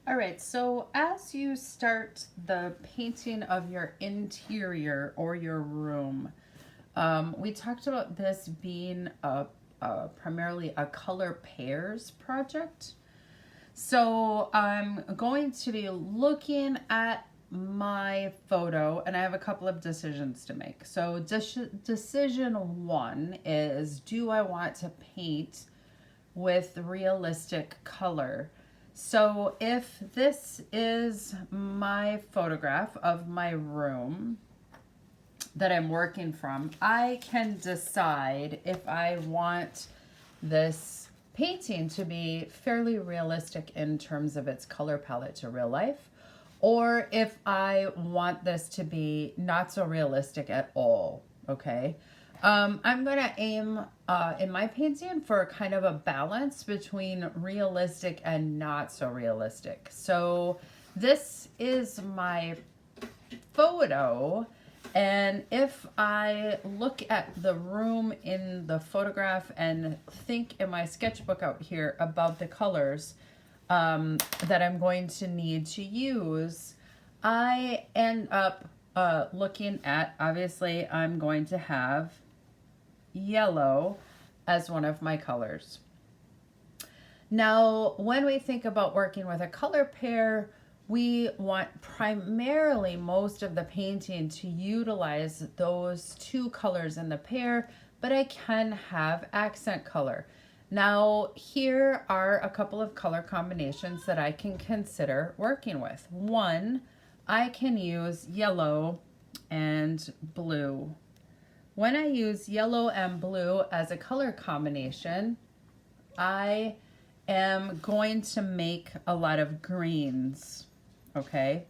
All right, so as you start the painting of your interior or your room, we talked about this being primarily a color pairs project. So I'm going to be looking at my photo and I have a couple of decisions to make. So decision one is, do I want to paint with realistic color? So if this is my photograph of my room that I'm working from, I can decide if I want this painting to be fairly realistic in terms of its color palette to real life, or if I want this to be not so realistic at all. Okay. I'm going to aim in my painting for kind of a balance between realistic and not so realistic. So this is my photo. And if I look at the room in the photograph and think in my sketchbook out here about the colors that I'm going to need to use, I end up looking at, obviously, I'm going to have yellow as one of my colors. Now, when we think about working with a color pair, we want primarily most of the painting to utilize those two colors in the pair, but I can have accent color. Now, here are a couple of color combinations that I can consider working with. One, I can use yellow and blue. When I use yellow and blue as a color combination, I am going to make a lot of greens, okay?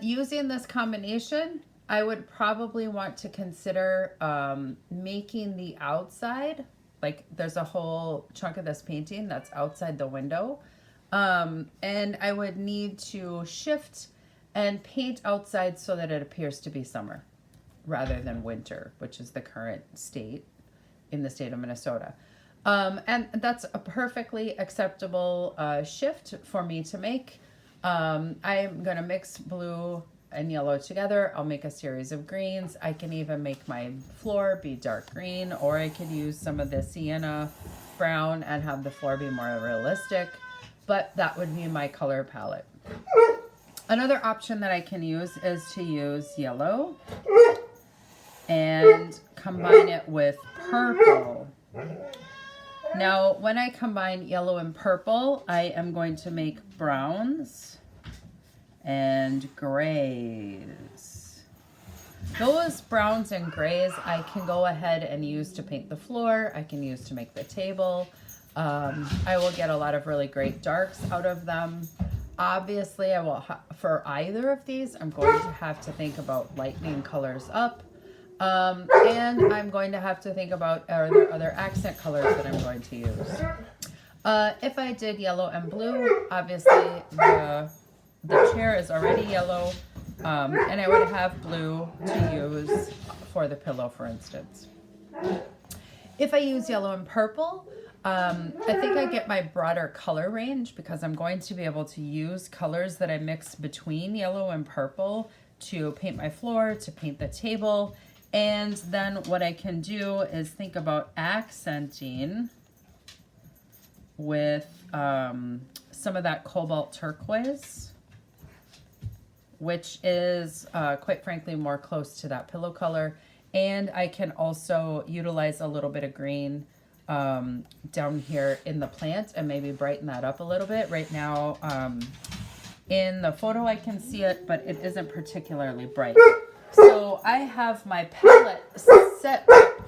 Using this combination, I would probably want to consider making the outside, like there's a whole chunk of this painting that's outside the window, and I would need to shift and paint outside so that it appears to be summer rather than winter, which is the current state in the state of Minnesota. And that's a perfectly acceptable shift for me to make. I'm going to mix blue and yellow together. I'll make a series of greens. I can even make my floor be dark green, or I could use some of the sienna brown and have the floor be more realistic, but that would be my color palette. Another option that I can use is to use yellow and combine it with purple. Now, when I combine yellow and purple, I am going to make browns and grays. Those browns and grays I can go ahead and use to paint the floor. I can use to make the table. I will get a lot of really great darks out of them. Obviously, I will for either of these, I'm going to have to think about lightening colors up. And I'm going to have to think about, are there other accent colors that I'm going to use? If I did yellow and blue, obviously the chair is already yellow, and I would have blue to use for the pillow, for instance. If I use yellow and purple, I think I get my broader color range because I'm going to be able to use colors that I mix between yellow and purple to paint my floor, to paint the table. And then what I can do is think about accenting with some of that cobalt turquoise, which is quite frankly more close to that pillow color. And I can also utilize a little bit of green down here in the plant and maybe brighten that up a little bit. Right now in the photo I can see it, but it isn't particularly bright. So I have my palette set up